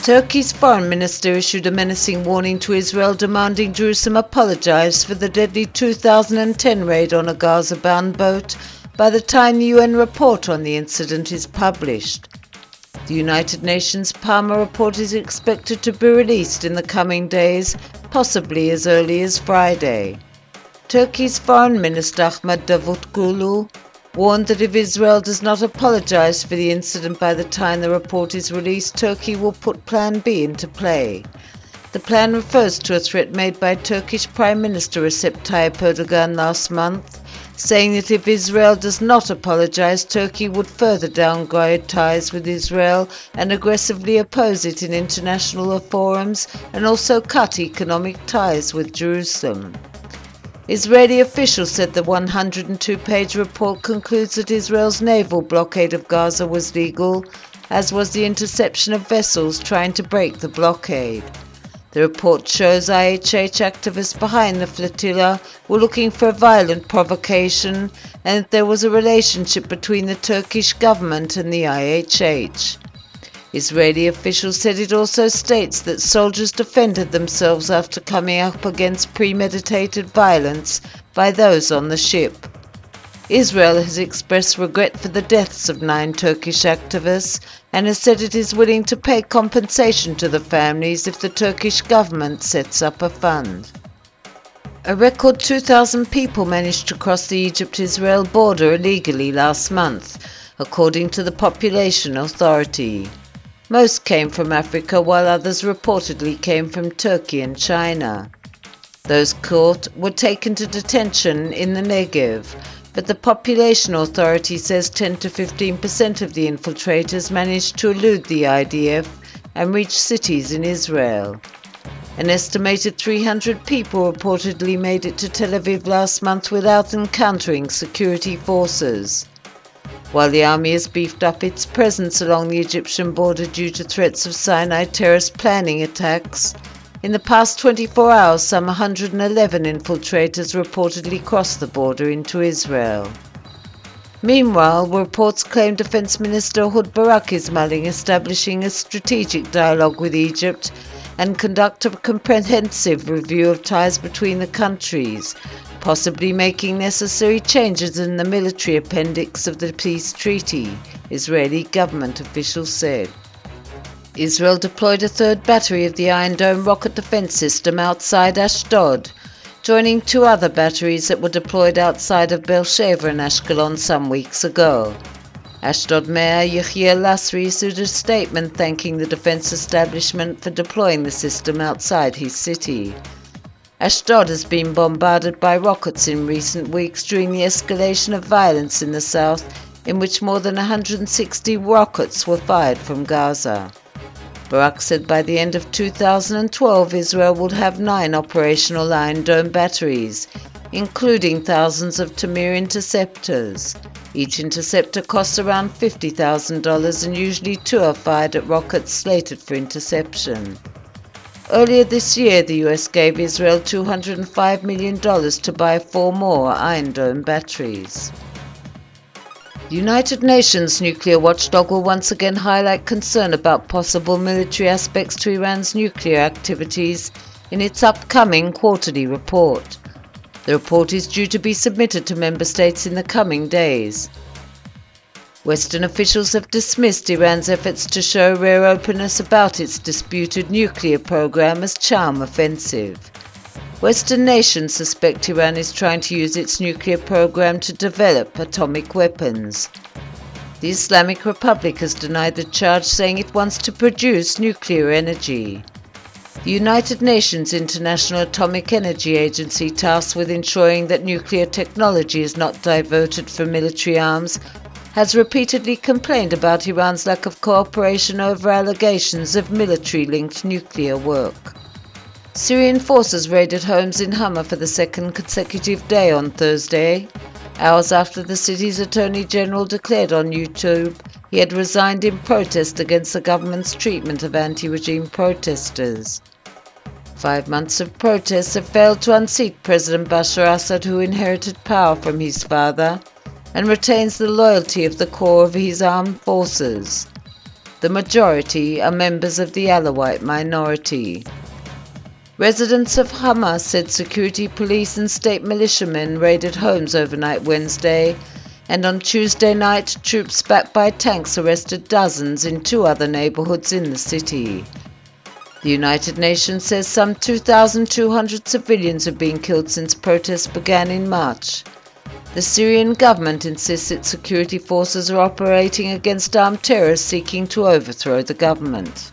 Turkey's foreign minister issued a menacing warning to Israel demanding Jerusalem apologize for the deadly 2010 raid on a Gaza-bound boat by the time the UN report on the incident is published. The United Nations Palmer report is expected to be released in the coming days, possibly as early as Friday. Turkey's Foreign Minister Ahmet Davutoglu warned that if Israel does not apologize for the incident by the time the report is released, Turkey will put Plan B into play. The plan refers to a threat made by Turkish Prime Minister Recep Tayyip Erdogan last month, saying that if Israel does not apologize, Turkey would further downgrade ties with Israel and aggressively oppose it in international forums and also cut economic ties with Jerusalem. Israeli officials said the 102-page report concludes that Israel's naval blockade of Gaza was legal, as was the interception of vessels trying to break the blockade. The report shows IHH activists behind the flotilla were looking for a violent provocation and that there was a relationship between the Turkish government and the IHH. Israeli officials said it also states that soldiers defended themselves after coming up against premeditated violence by those on the ship. Israel has expressed regret for the deaths of 9 Turkish activists and has said it is willing to pay compensation to the families if the Turkish government sets up a fund. A record 2,000 people managed to cross the Egypt-Israel border illegally last month, according to the Population Authority. Most came from Africa, while others reportedly came from Turkey and China. Those caught were taken to detention in the Negev, but the Population Authority says 10 to 15% of the infiltrators managed to elude the IDF and reach cities in Israel. An estimated 300 people reportedly made it to Tel Aviv last month without encountering security forces. While the army has beefed up its presence along the Egyptian border due to threats of Sinai terrorist planning attacks, in the past 24 hours some 111 infiltrators reportedly crossed the border into Israel. Meanwhile, reports claim Defense Minister Ehud Barak is mulling establishing a strategic dialogue with Egypt and conduct a comprehensive review of ties between the countries, possibly making necessary changes in the military appendix of the peace treaty, Israeli government officials said. Israel deployed a third battery of the Iron Dome rocket defense system outside Ashdod, joining 2 other batteries that were deployed outside of Beersheba and Ashkelon some weeks ago. Ashdod Mayor Yehiel Lasri issued a statement thanking the defense establishment for deploying the system outside his city. Ashdod has been bombarded by rockets in recent weeks during the escalation of violence in the south, in which more than 160 rockets were fired from Gaza. Barak said by the end of 2012 Israel would have 9 operational Iron Dome batteries, including thousands of Tamir interceptors. Each interceptor costs around $50,000 and usually 2 are fired at rockets slated for interception. Earlier this year, the US gave Israel $205 million to buy 4 more Iron Dome batteries. The United Nations nuclear watchdog will once again highlight concern about possible military aspects to Iran's nuclear activities in its upcoming quarterly report. The report is due to be submitted to member states in the coming days. Western officials have dismissed Iran's efforts to show rare openness about its disputed nuclear program as charm offensive. Western nations suspect Iran is trying to use its nuclear program to develop atomic weapons. The Islamic Republic has denied the charge, saying it wants to produce nuclear energy. The United Nations International Atomic Energy Agency, tasked with ensuring that nuclear technology is not diverted for military arms, has repeatedly complained about Iran's lack of cooperation over allegations of military-linked nuclear work. Syrian forces raided homes in Hama for the 2nd consecutive day on Thursday, hours after the city's Attorney General declared on YouTube he had resigned in protest against the government's treatment of anti-regime protesters. 5 months of protests have failed to unseat President Bashar Assad, who inherited power from his father and retains the loyalty of the core of his armed forces. The majority are members of the Alawite minority. Residents of Hama said security police and state militiamen raided homes overnight Wednesday, and on Tuesday night troops backed by tanks arrested dozens in 2 other neighborhoods in the city. The United Nations says some 2,200 civilians have been killed since protests began in March. The Syrian government insists its security forces are operating against armed terrorists seeking to overthrow the government.